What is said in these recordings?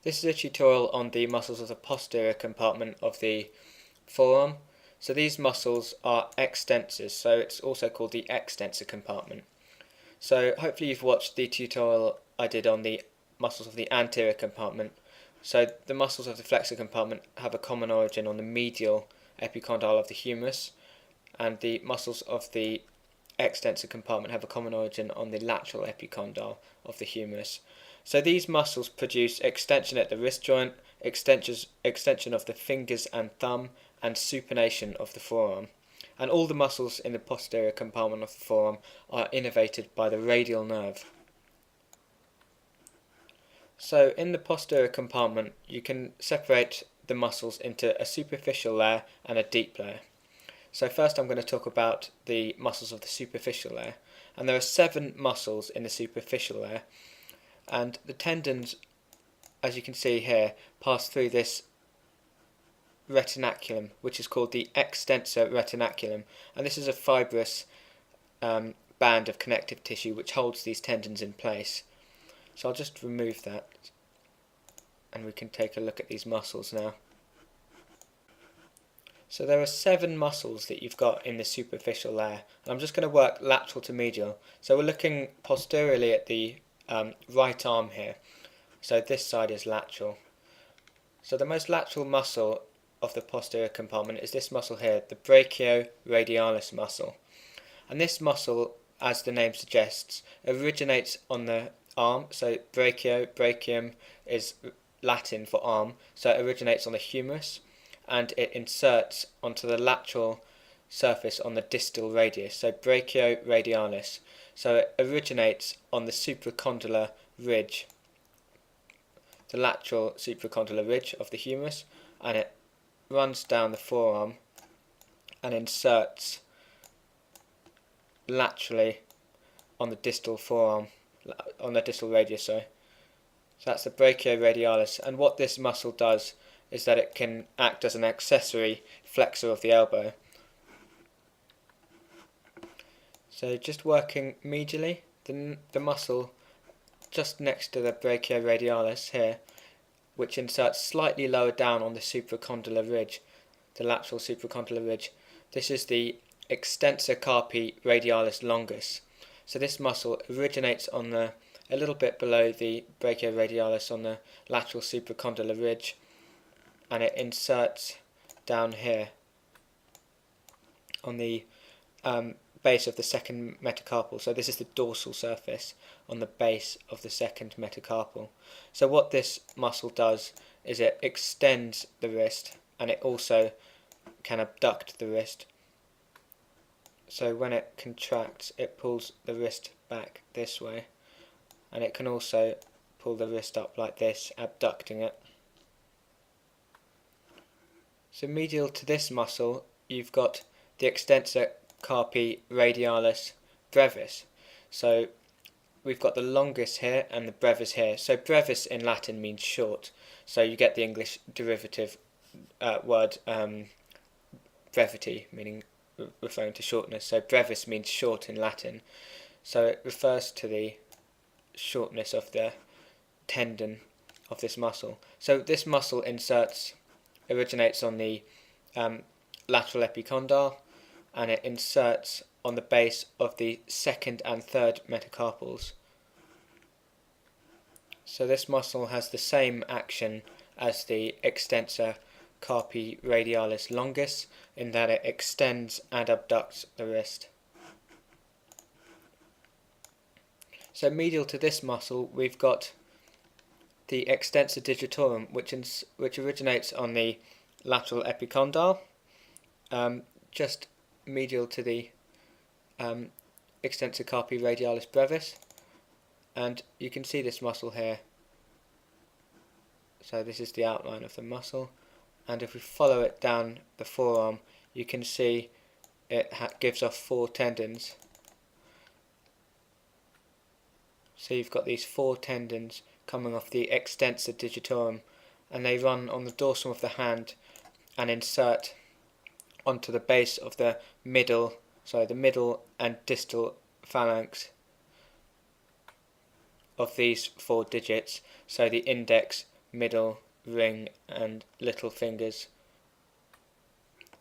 This is a tutorial on the muscles of the posterior compartment of the forearm. So these muscles are extensors, so it's also called the extensor compartment. So hopefully you've watched the tutorial I did on the muscles of the anterior compartment. So the muscles of the flexor compartment have a common origin on the medial epicondyle of the humerus, and the muscles of the extensor compartment have a common origin on the lateral epicondyle of the humerus. So these muscles produce extension at the wrist joint, extension of the fingers and thumb, and supination of the forearm. And all the muscles in the posterior compartment of the forearm are innervated by the radial nerve. So in the posterior compartment you can separate the muscles into a superficial layer and a deep layer. So first I'm going to talk about the muscles of the superficial layer. And there are 7 muscles in the superficial layer, and the tendons, as you can see here, pass through this retinaculum, which is called the extensor retinaculum, and this is a fibrous band of connective tissue which holds these tendons in place. So I'll just remove that and we can take a look at these muscles now. So there are 7 muscles that you've got in the superficial layer, and I'm just going to work lateral to medial. So we're looking posteriorly at the right arm here, so this side is lateral. So the most lateral muscle of the posterior compartment is this muscle here, the brachioradialis muscle. And this muscle, as the name suggests, originates on the arm. So brachium is Latin for arm, so it originates on the humerus and it inserts onto the lateral surface on the distal radius, so brachioradialis. So it originates on the supracondylar ridge, the lateral supracondylar ridge of the humerus, and it runs down the forearm and inserts laterally on the distal forearm, on the distal radius, So that's the brachioradialis, and what this muscle does is that it can act as an accessory flexor of the elbow. So just working medially, the muscle just next to the brachioradialis here, which inserts slightly lower down on the supracondylar ridge, the lateral supracondylar ridge. This is the extensor carpi radialis longus. So this muscle originates on a little bit below the brachioradialis on the lateral supracondylar ridge, and it inserts down here on the base of the second metacarpal. So this is the dorsal surface on the base of the second metacarpal. So what this muscle does is it extends the wrist, and it also can abduct the wrist. So when it contracts, it pulls the wrist back this way, and it can also pull the wrist up like this, abducting it. So medial to this muscle you've got the extensor carpi radialis brevis. So we've got the longus here and the brevis here. So brevis in Latin means short, so you get the English derivative word brevity, meaning referring to shortness. So brevis means short in Latin, so it refers to the shortness of the tendon of this muscle. So this muscle originates on the lateral epicondyle, and it inserts on the base of the second and third metacarpals. So this muscle has the same action as the extensor carpi radialis longus in that it extends and abducts the wrist. So medial to this muscle we've got the extensor digitorum, which originates on the lateral epicondyle, just medial to the extensor carpi radialis brevis, and you can see this muscle here. So this is the outline of the muscle, and if we follow it down the forearm you can see it gives off 4 tendons. So you've got these 4 tendons coming off the extensor digitorum, and they run on the dorsum of the hand and insert onto the base of the middle and distal phalanx of these 4 digits, so the index, middle ring and little fingers.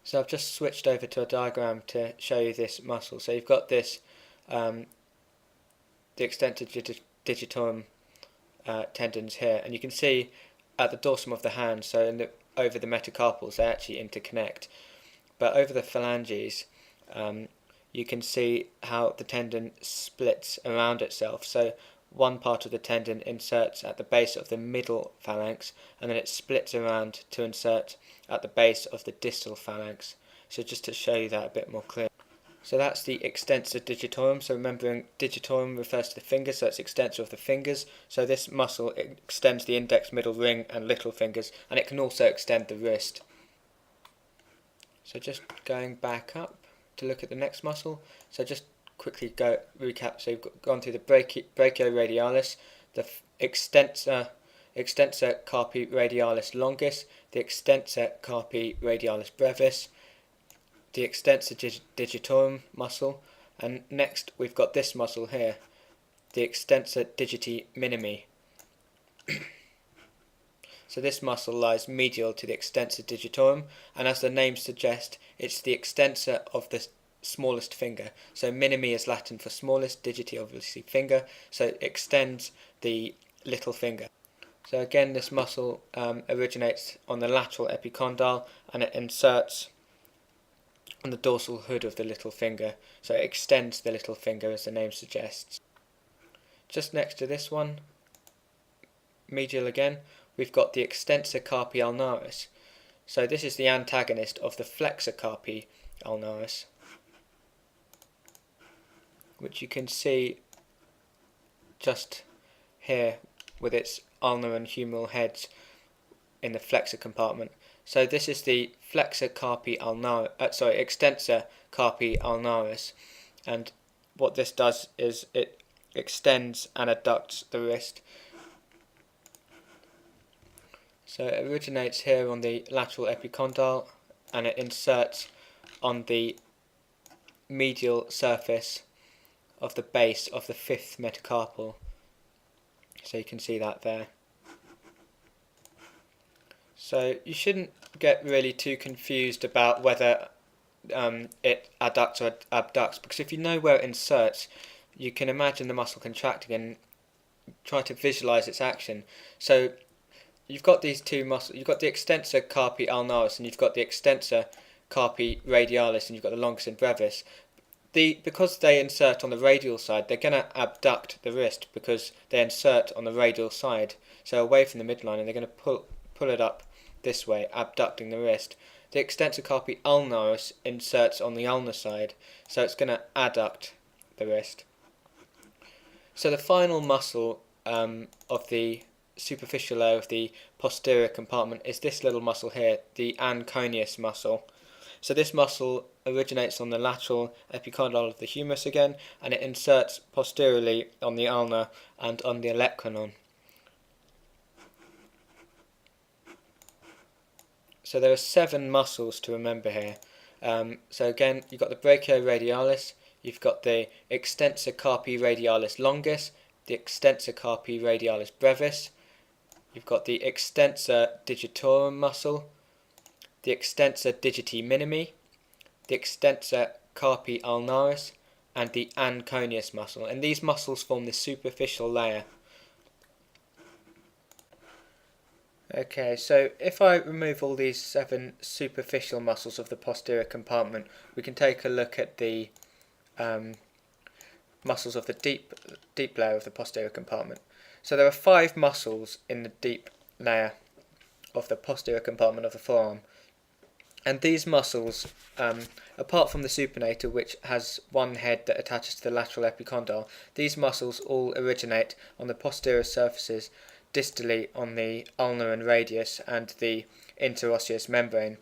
So I've just switched over to a diagram to show you this muscle. So you've got this, the extensor digitorum tendons here, and you can see at the dorsum of the hand, so over the metacarpals, they actually interconnect. But over the phalanges, you can see how the tendon splits around itself. So one part of the tendon inserts at the base of the middle phalanx, and then it splits around to insert at the base of the distal phalanx. So just to show you that a bit more clear. So that's the extensor digitorum. So remembering digitorum refers to the fingers, so it's extensor of the fingers. So this muscle extends the index, middle ring and little fingers, and it can also extend the wrist. So just going back up to look at the next muscle. So just quickly recap. So you've gone through the brachioradialis, the extensor carpi radialis longus, the extensor carpi radialis brevis, the extensor digitorum muscle, and next we've got this muscle here, the extensor digiti minimi. So this muscle lies medial to the extensor digitorum, and as the name suggests, it's the extensor of the smallest finger. So minimi is Latin for smallest, digiti obviously finger, so it extends the little finger. So again, this muscle originates on the lateral epicondyle, and it inserts on the dorsal hood of the little finger, so it extends the little finger as the name suggests. Just next to this one, medial again, we've got the extensor carpi ulnaris. So this is the antagonist of the flexor carpi ulnaris, which you can see just here with its ulnar and humeral heads in the flexor compartment. So this is the extensor carpi ulnaris, and what this does is it extends and adducts the wrist. So it originates here on the lateral epicondyle, and it inserts on the medial surface of the base of the fifth metacarpal. So you can see that there. So you shouldn't get really too confused about whether it adducts or abducts, because if you know where it inserts, you can imagine the muscle contracting and try to visualize its action. So you've got these two muscles, you've got the extensor carpi ulnaris and you've got the extensor carpi radialis, and you've got the longus and brevis. Because they insert on the radial side, they're going to abduct the wrist because they insert on the radial side, so away from the midline, and they're going to pull it up this way, abducting the wrist. The extensor carpi ulnaris inserts on the ulnar side, so it's going to adduct the wrist. So the final muscle of the superficial layer of the posterior compartment is this little muscle here, the anconeus muscle. So this muscle originates on the lateral epicondyle of the humerus again, and it inserts posteriorly on the ulna and on the olecranon. So there are 7 muscles to remember here. So again, you've got the brachioradialis, you've got the extensor carpi radialis longus, the extensor carpi radialis brevis, you've got the extensor digitorum muscle, the extensor digiti minimi, the extensor carpi ulnaris, and the anconeus muscle. And these muscles form the superficial layer. Okay, so if I remove all these 7 superficial muscles of the posterior compartment, we can take a look at the muscles of the deep layer of the posterior compartment. So there are 5 muscles in the deep layer of the posterior compartment of the forearm. And these muscles, apart from the supinator, which has one head that attaches to the lateral epicondyle, these muscles all originate on the posterior surfaces distally on the ulnar and radius and the interosseous membrane.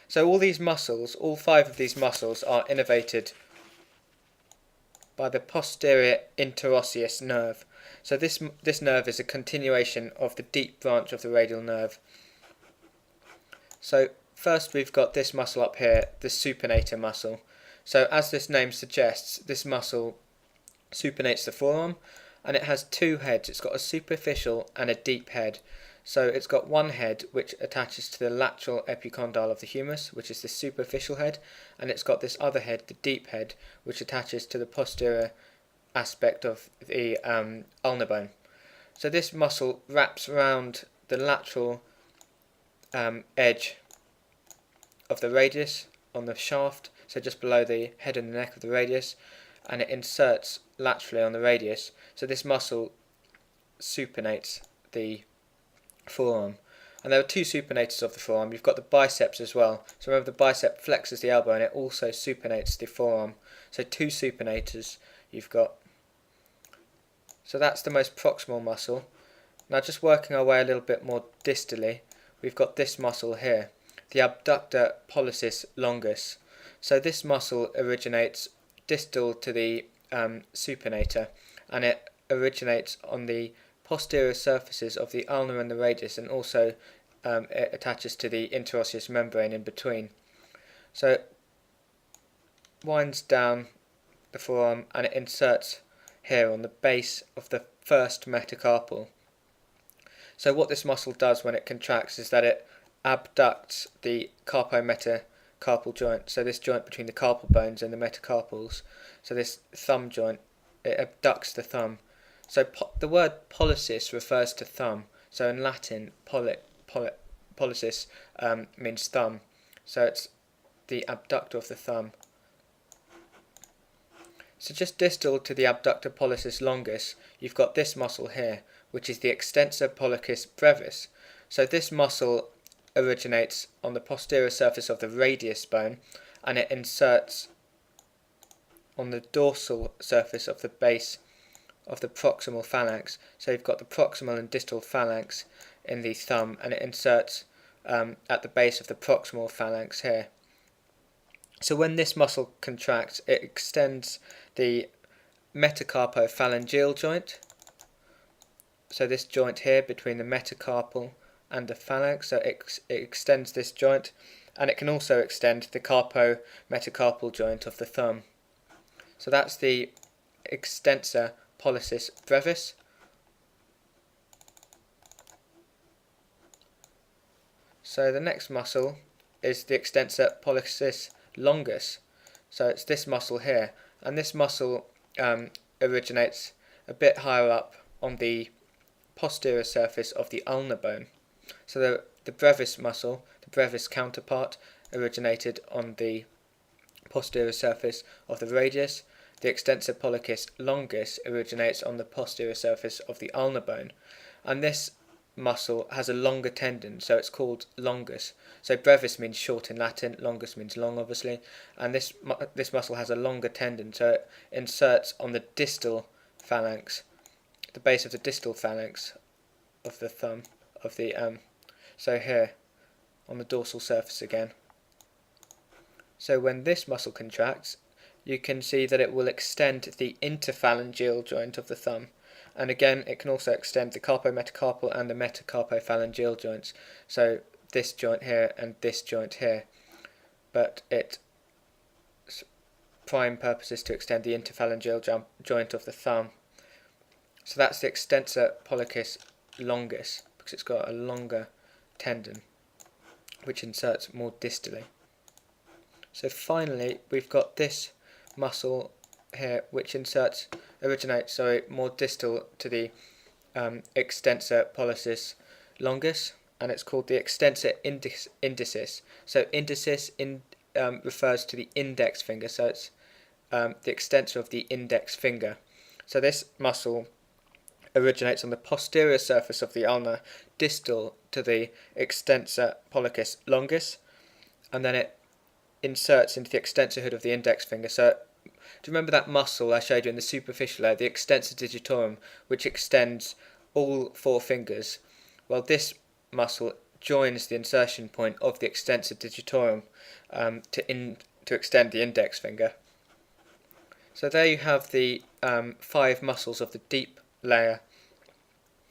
So all these muscles, all 5 of these muscles, are innervated by the posterior interosseous nerve. So this nerve is a continuation of the deep branch of the radial nerve. So first we've got this muscle up here, the supinator muscle. So as this name suggests, this muscle supinates the forearm, and it has 2 heads. It's got a superficial and a deep head. So it's got one head which attaches to the lateral epicondyle of the humerus, which is the superficial head, and it's got this other head, the deep head, which attaches to the posterior aspect of the ulnar bone. So this muscle wraps around the lateral edge of the radius on the shaft, so just below the head and the neck of the radius, and it inserts laterally on the radius. So this muscle supinates the forearm. And there are two supinators of the forearm. You've got the biceps as well. So remember, the bicep flexes the elbow and it also supinates the forearm. So two supinators you've got. So that's the most proximal muscle. Now just working our way a little bit more distally, we've got this muscle here, the abductor pollicis longus. So this muscle originates distal to the supinator, and it originates on the posterior surfaces of the ulnar and the radius, and also it attaches to the interosseous membrane in between. So it winds down the forearm and it inserts here on the base of the first metacarpal. So what this muscle does when it contracts is that it abducts the carpometacarpal joint, so this joint between the carpal bones and the metacarpals. So this thumb joint, it abducts the thumb. So the word pollicis refers to thumb. So in Latin, pollicis means thumb. So it's the abductor of the thumb. So just distal to the abductor pollicis longus, you've got this muscle here, which is the extensor pollicis brevis. So this muscle originates on the posterior surface of the radius bone, and it inserts on the dorsal surface of the base of the proximal phalanx. So you've got the proximal and distal phalanx in the thumb, and it inserts at the base of the proximal phalanx here. So when this muscle contracts, it extends the metacarpophalangeal joint. So this joint here between the metacarpal and the phalanx, so it extends this joint, and it can also extend the carpometacarpal joint of the thumb. So that's the extensor pollicis brevis. So the next muscle is the extensor pollicis longus. So it's this muscle here, and this muscle originates a bit higher up on the posterior surface of the ulnar bone. So the brevis muscle, the brevis counterpart, originated on the posterior surface of the radius. The extensor pollicis longus originates on the posterior surface of the ulnar bone, and this muscle has a longer tendon, so it's called longus. So brevis means short in Latin, longus means long, obviously, and this muscle has a longer tendon, so it inserts on the distal phalanx, the base of the distal phalanx of the thumb, of the so here on the dorsal surface again. So when this muscle contracts, you can see that it will extend the interphalangeal joint of the thumb, and again it can also extend the carpometacarpal and the metacarpophalangeal joints, so this joint here and this joint here, but its prime purpose is to extend the interphalangeal joint of the thumb. So that's the extensor pollicis longus, because it's got a longer tendon which inserts more distally. So finally we've got this muscle here which originates more distal to the extensor pollicis longus, and it's called the extensor indicis. So indicis refers to the index finger, so it's the extensor of the index finger. So this muscle originates on the posterior surface of the ulna, distal to the extensor pollicis longus, and then it inserts into the extensor hood of the index finger. So do you remember that muscle I showed you in the superficial layer, the extensor digitorum, which extends all four fingers? Well, this muscle joins the insertion point of the extensor digitorum to extend the index finger. So there you have the 5 muscles of the deep layer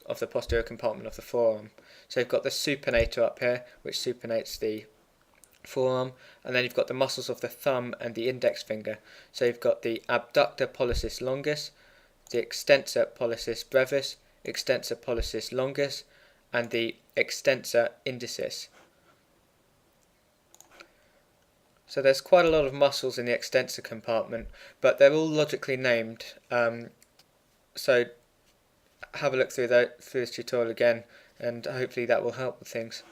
of the posterior compartment of the forearm. So you've got the supinator up here, which supinates the forearm, and then you've got the muscles of the thumb and the index finger. So you've got the abductor pollicis longus, the extensor pollicis brevis, extensor pollicis longus, and the extensor indicis. So there's quite a lot of muscles in the extensor compartment, but they're all logically named. So have a look through this tutorial again, and hopefully that will help with things.